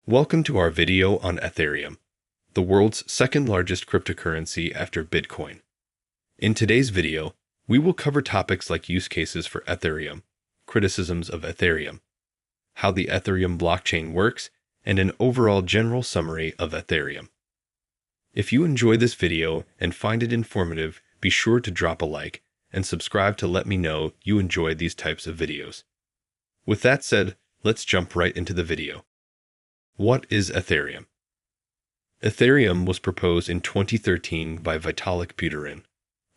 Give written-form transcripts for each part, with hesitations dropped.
Welcome to our video on Ethereum, the world's second largest cryptocurrency after Bitcoin. In today's video, we will cover topics like use cases for Ethereum, criticisms of Ethereum, how the Ethereum blockchain works, and an overall general summary of Ethereum. If you enjoy this video and find it informative, be sure to drop a like and subscribe to let me know you enjoy these types of videos. With that said, let's jump right into the video. What is Ethereum? Ethereum was proposed in 2013 by Vitalik Buterin,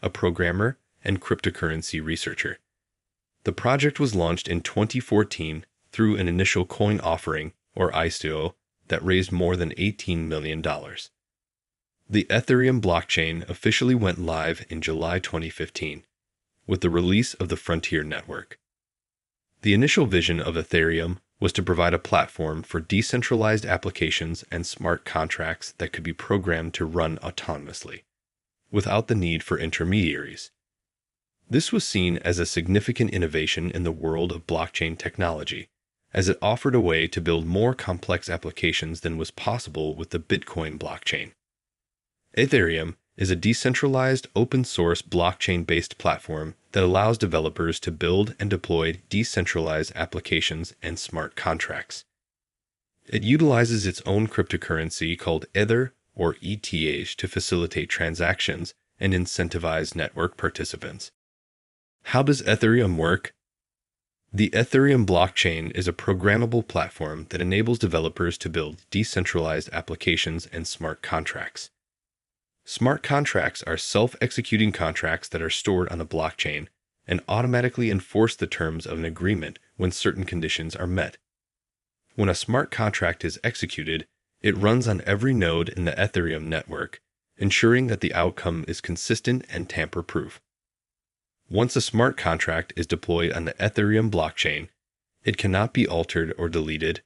a programmer and cryptocurrency researcher. The project was launched in 2014 through an initial coin offering, or ICO, that raised more than $18 million. The Ethereum blockchain officially went live in July 2015, with the release of the Frontier network. The initial vision of Ethereum was to provide a platform for decentralized applications and smart contracts that could be programmed to run autonomously, without the need for intermediaries. This was seen as a significant innovation in the world of blockchain technology, as it offered a way to build more complex applications than was possible with the Bitcoin blockchain. Ethereum is a decentralized, open-source, blockchain-based platform that allows developers to build and deploy decentralized applications and smart contracts. It utilizes its own cryptocurrency called Ether or ETH to facilitate transactions and incentivize network participants. How does Ethereum work? The Ethereum blockchain is a programmable platform that enables developers to build decentralized applications and smart contracts. Smart contracts are self-executing contracts that are stored on a blockchain and automatically enforce the terms of an agreement when certain conditions are met. When a smart contract is executed, it runs on every node in the Ethereum network, ensuring that the outcome is consistent and tamper-proof. Once a smart contract is deployed on the Ethereum blockchain, it cannot be altered or deleted,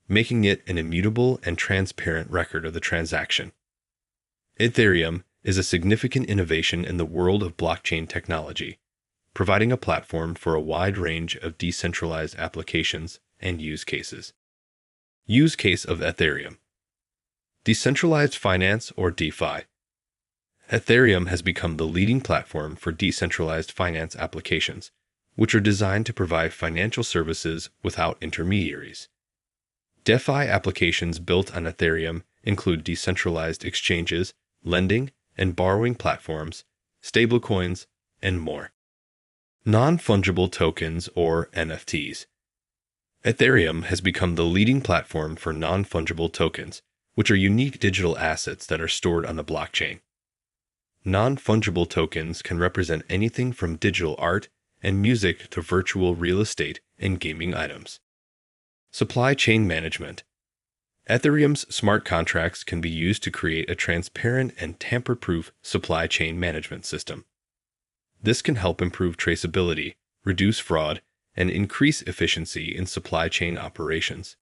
making it an immutable and transparent record of the transaction. Ethereum is a significant innovation in the world of blockchain technology, providing a platform for a wide range of decentralized applications and use cases. Use case of Ethereum: decentralized finance or DeFi. Ethereum has become the leading platform for decentralized finance applications, which are designed to provide financial services without intermediaries. DeFi applications built on Ethereum include decentralized exchanges, lending and borrowing platforms, stablecoins, and more. Non-fungible tokens or NFTs. Ethereum has become the leading platform for non-fungible tokens, which are unique digital assets that are stored on the blockchain. Non-fungible tokens can represent anything from digital art and music to virtual real estate and gaming items. Supply chain management. Ethereum's smart contracts can be used to create a transparent and tamper-proof supply chain management system. This can help improve traceability, reduce fraud, and increase efficiency in supply chain operations.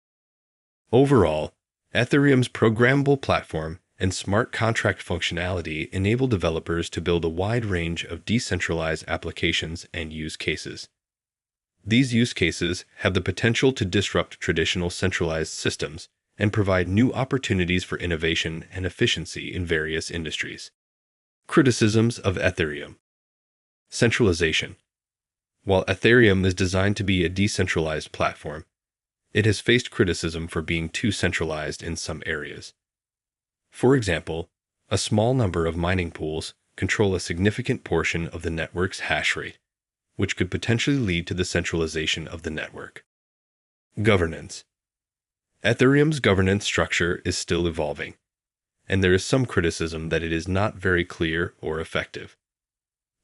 Overall, Ethereum's programmable platform and smart contract functionality enable developers to build a wide range of decentralized applications and use cases. These use cases have the potential to disrupt traditional centralized systems and provide new opportunities for innovation and efficiency in various industries. Criticisms of Ethereum. Centralization. While Ethereum is designed to be a decentralized platform, it has faced criticism for being too centralized in some areas. For example, a small number of mining pools control a significant portion of the network's hash rate, which could potentially lead to the centralization of the network. Governance. Ethereum's governance structure is still evolving, and there is some criticism that it is not very clear or effective.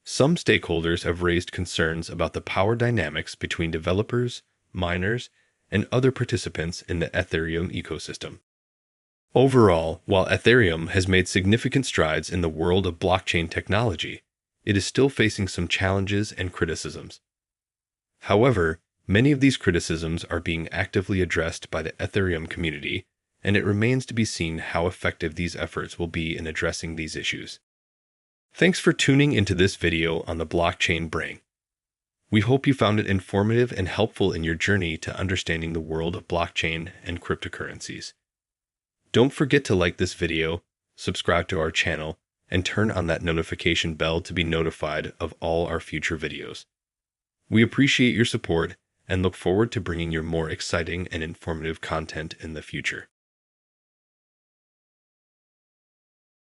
Some stakeholders have raised concerns about the power dynamics between developers, miners, and other participants in the Ethereum ecosystem. Overall, while Ethereum has made significant strides in the world of blockchain technology, it is still facing some challenges and criticisms. However, many of these criticisms are being actively addressed by the Ethereum community, and it remains to be seen how effective these efforts will be in addressing these issues. Thanks for tuning into this video on the blockchain brain. We hope you found it informative and helpful in your journey to understanding the world of blockchain and cryptocurrencies. Don't forget to like this video, subscribe to our channel, and turn on that notification bell to be notified of all our future videos. We appreciate your support and look forward to bringing you more exciting and informative content in the future.